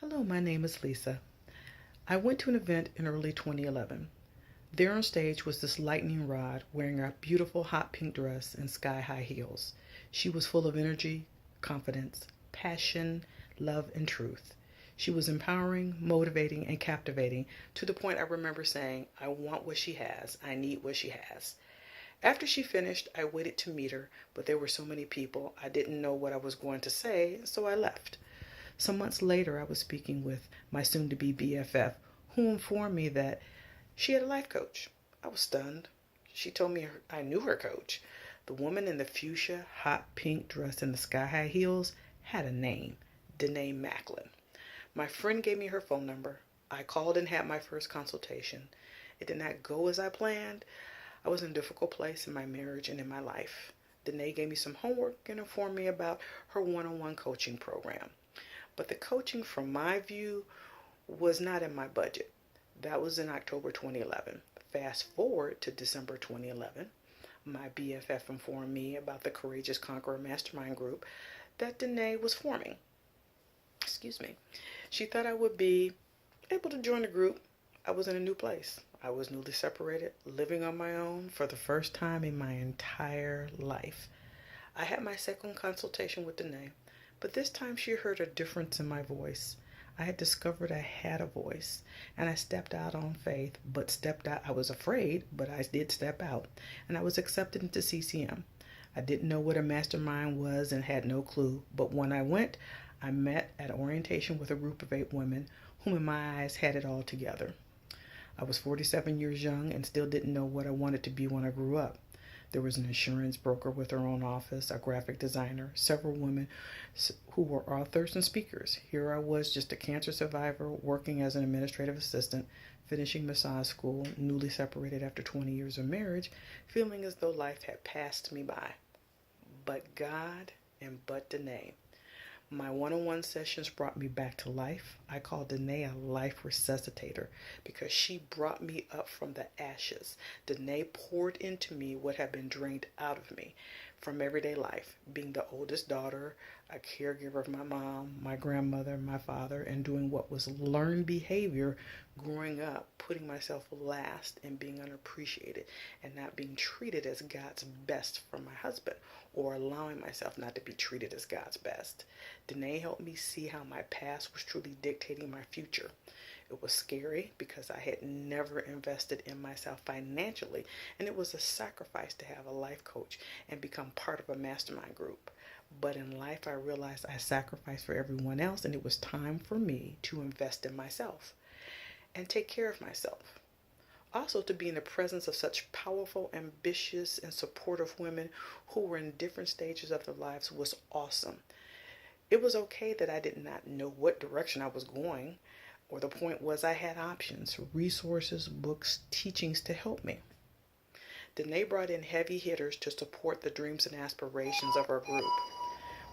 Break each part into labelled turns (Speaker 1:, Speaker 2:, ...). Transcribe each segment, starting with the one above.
Speaker 1: Hello, my name is Lisa. I went to an event in early 2011. There on stage was this lightning rod wearing a beautiful hot pink dress and sky high heels. She was full of energy, confidence, passion, love, and truth. She was empowering, motivating, and captivating to the point I remember saying, I want what she has. I need what she has. After she finished, I waited to meet her, but there were so many people, I didn't know what I was going to say, so I left. Some months later, I was speaking with my soon to be BFF, who informed me that she had a life coach. I was stunned. She told me I knew her coach. The woman in the fuchsia, hot pink dress and the sky high heels had a name, Danae Macklin. My friend gave me her phone number. I called and had my first consultation. It did not go as I planned. I was in a difficult place in my marriage and in my life. Danae gave me some homework and informed me about her one-on-one coaching program. But the coaching, from my view, was not in my budget. That was in October 2011. Fast forward to December 2011, my BFF informed me about the Courageous Conqueror Mastermind group that Danae was forming. Excuse me. She thought I would be able to join the group. I was in a new place. I was newly separated, living on my own for the first time in my entire life. I had my second consultation with Danae, but this time she heard a difference in my voice. I had discovered I had a voice, and I stepped out on faith, but stepped out. I was afraid, but I did step out, and I was accepted into CCM. I didn't know what a mastermind was and had no clue, but when I went, I met at orientation with a group of 8 women whom in my eyes had it all together. I was 47 years young and still didn't know what I wanted to be when I grew up. There was an insurance broker with her own office, a graphic designer, several women who were authors and speakers. Here I was, just a cancer survivor, working as an administrative assistant, finishing massage school, newly separated after 20 years of marriage, feeling as though life had passed me by. But God and but Danae. My one-on-one sessions brought me back to life. I call Danae a life resuscitator because she brought me up from the ashes. Danae poured into me what had been drained out of me from everyday life, being the oldest daughter, a caregiver of my mom, my grandmother, my father, and doing what was learned behavior growing up, putting myself last and being unappreciated and not being treated as God's best from my husband, or allowing myself not to be treated as God's best. Danae helped me see how my past was truly dictating my future. It was scary because I had never invested in myself financially, and it was a sacrifice to have a life coach and become part of a mastermind group. But in life, I realized I sacrificed for everyone else, and it was time for me to invest in myself and take care of myself. Also, to be in the presence of such powerful, ambitious, and supportive women who were in different stages of their lives was awesome. It was okay that I did not know what direction I was going, or the point was I had options, resources, books, teachings to help me. Danae brought in heavy hitters to support the dreams and aspirations of our group.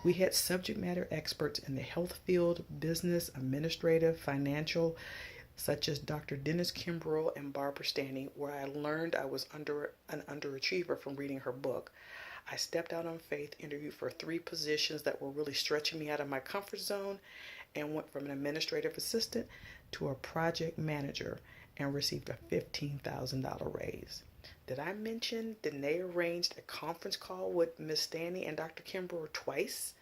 Speaker 1: We had subject matter experts in the health field, business, administrative, financial, such as Dr. Dennis Kimbrough and Barbara Stanley, where I learned I was an underachiever from reading her book. I stepped out on faith, interviewed for 3 positions that were really stretching me out of my comfort zone, and went from an administrative assistant to a project manager and received a $15,000 raise. Did I mention Danae arranged a conference call with Ms. Stanley and Dr. Kimbrough twice?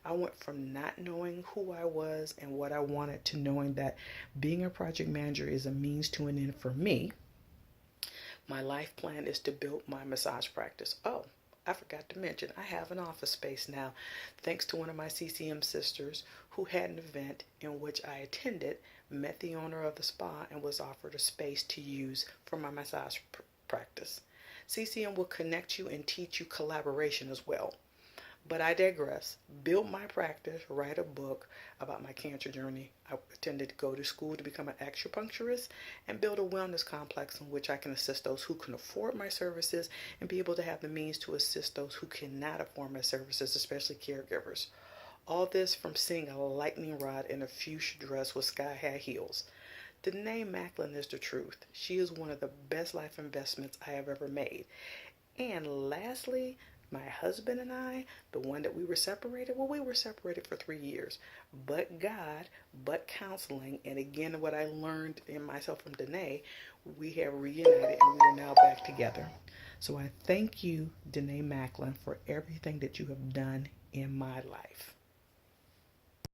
Speaker 1: I went from not knowing who I was and what I wanted to knowing that being a project manager is a means to an end for me. My life plan is to build my massage practice. Oh, I forgot to mention, I have an office space now, thanks to one of my CCM sisters who had an event in which I attended, met the owner of the spa, and was offered a space to use for my massage practice. CCM will connect you and teach you collaboration as well. But I digress. Build my practice, write a book about my cancer journey. I intended to go to school to become an acupuncturist and build a wellness complex in which I can assist those who can afford my services and be able to have the means to assist those who cannot afford my services, especially caregivers. All this from seeing a lightning rod in a fuchsia dress with sky-high heels. Danae Macklin is the truth. She is one of the best life investments I have ever made. And lastly, My husband and I, the one that we were separated, well, we were separated for 3 years. But God, but counseling, and again, what I learned in myself from Danae, we have reunited and we are now back together. So I thank you, Danae Macklin, for everything that you have done in my life.